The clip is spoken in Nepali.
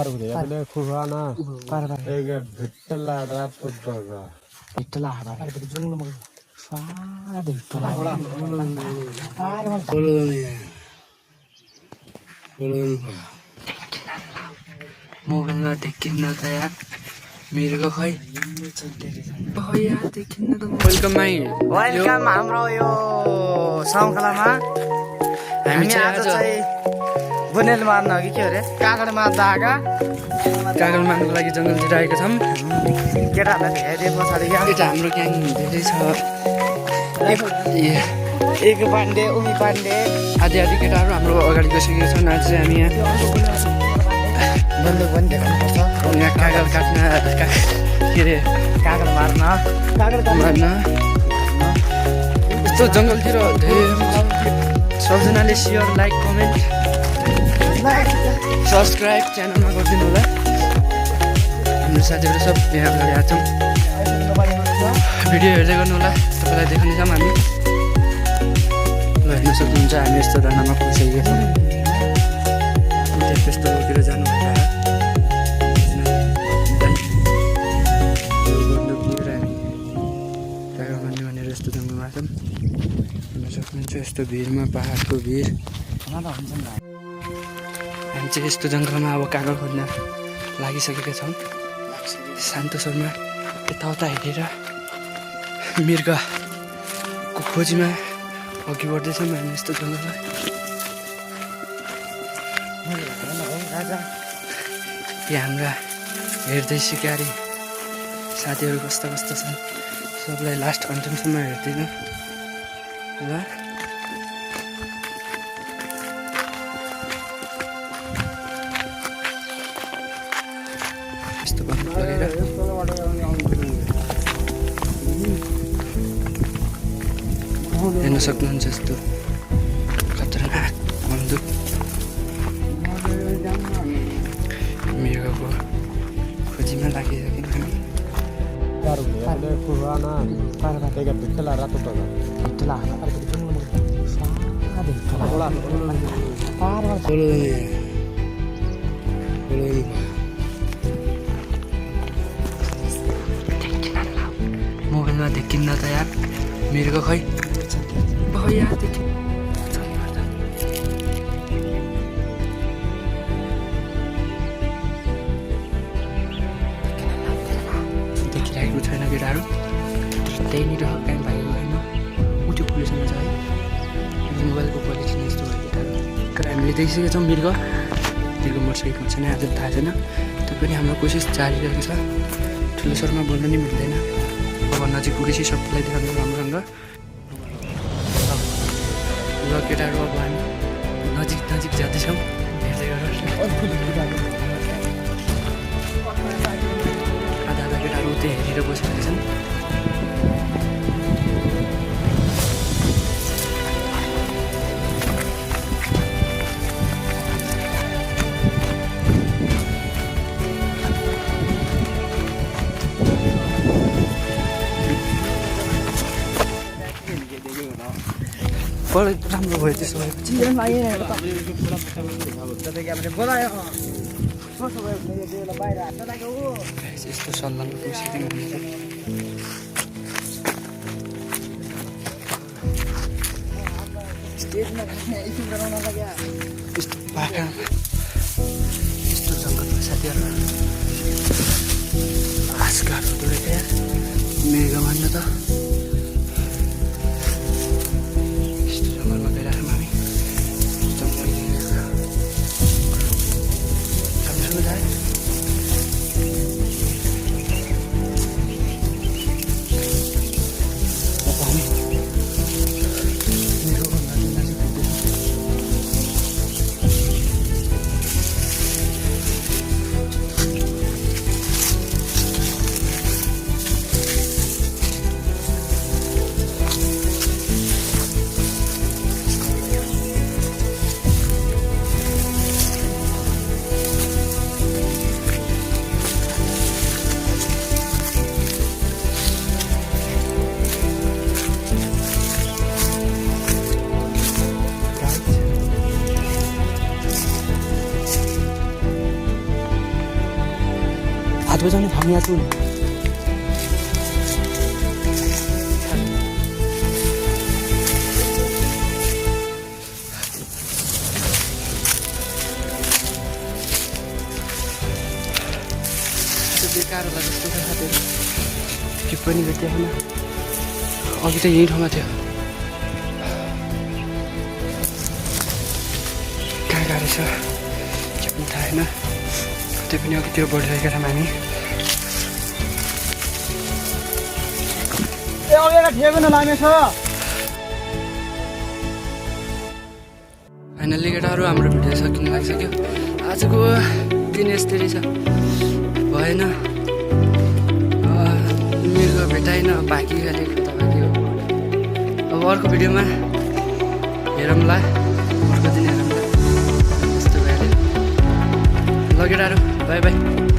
आपले खुराना एक विठ्ठला रातोडगा विठ्ठला जंगल मोबाइलमा देखिन्न त यार मेरो खै वेलकम हाम्रो यो श्रृङ्खलामा हामी आज चाहिँ बुनेल मार्न अघि के अरे कागड मार्दा आएका कागड मार्नुको लागि जङ्गलतिर आएका छौँ केटाहरूलाई देखाइदिए पछाडि केटा हाम्रो ग्याङ धेरै छ एक पाण्डे उमी पाण्डे आदि आदि केटाहरू हाम्रो अगाडि बसेका छन्। आज चाहिँ हामी यहाँ बन्दुक पनि देखाउनुपर्छ यहाँ कागड काट्न के अरे कागड मार्न यस्तो जङ्गलतिर धेरै सबजनाले सेयर लाइक कमेन्ट सब्सक्राइब च्यानलमा गरिदिनु होला। हाम्रो साथीहरू सब यहाँ अगाडि आएको छौँ भिडियो हेर्दै गर्नु होला तपाईँलाई देखाउने छौँ हामी ल हेर्न सक्नुहुन्छ हामी यस्तो डाँडामा पुगिसकेका छौँ त्यस्तो बोकेर जानु भनेर यस्तो जङ्गलमा छौँ हेर्न सक्नुहुन्छ यस्तो भिरमा पहाडको भिर हामी चाहिँ यस्तो जङ्गलमा अब कागड खोज्न लागिसकेका छौँ। शान्त स्वरमा यताउता हेरेर मृगको खोजीमा अघि बढ्दैछौँ हामी यस्तो जङ्गलमा। यहाँ हाम्रा हेर्दै सिकारी साथीहरू कस्ता कस्ता छन् सबलाई लास्ट अन्तिमसम्म हेर्दिनँ ल। यस्तो बन्दुक लगेर हेर्न सक्नुहुन्छ यस्तो खतरनाक बन्दुक मृगको खोजीमा लागिसक्यौँ हामी। आपले खुराना एक विठ्ठला रातोडगा विठ्ठला मोबाइलमा देखिन्न त यार मेरो खै देखिरहेको छैन केटाहरू त्यहीँनिर कहीँ भागेको होइन ऊ त्यो पुलिसमा छ है मोबाइलको क्वालिटी नै यस्तो भयो केटाहरू। तर हामीले देखिसकेका छौँ मृग मोटरसाइकल छैन आज थाहा छैन तैपनि हाम्रो कोसिस जारी रहेको छ। ठुलो स्वरमा बोल्न नि मिल्दैन अब नजिक पुगेपछि सबैलाई देखाउनु राम्रोसँग ल केटाहरू अब हामी नजिक जाँदैछौँ हेर्दै गरेर आधा केटाहरू त्यही हेरेर बसिरहेका छन्। राम्रो भयो त्यसो भएपछि यस्तो सल्लाहमा पुगिसक्यौँ यस्तो पाखा यस्तो जङ्गलमा साथीहरू घाँसघाट हुँदो रहेछ यहाँ मृग भन्न त बजाउने ठाउँ यहाँ छु नि बेकार होला जस्तो छ साथीहरू के पनि भेटेन अघि त यही ठाउँमा थियो कहाँ गाह्रो छ के पनि थाहा होइन कतै पनि अघितिर बढिरहेका छौँ हामी फाइनल्ली केटाहरू हाम्रो भिडियो सकिन लागिसक्यो आजको दिन यस्तै छ भएन मृग भेटाइन भागी खाले खुट्टा भाग्यो अब अर्को भिडियोमा हेरौँला अर्को दिन हेरौँला यस्तो भइहाल्यो ल केटाहरू बाई बाई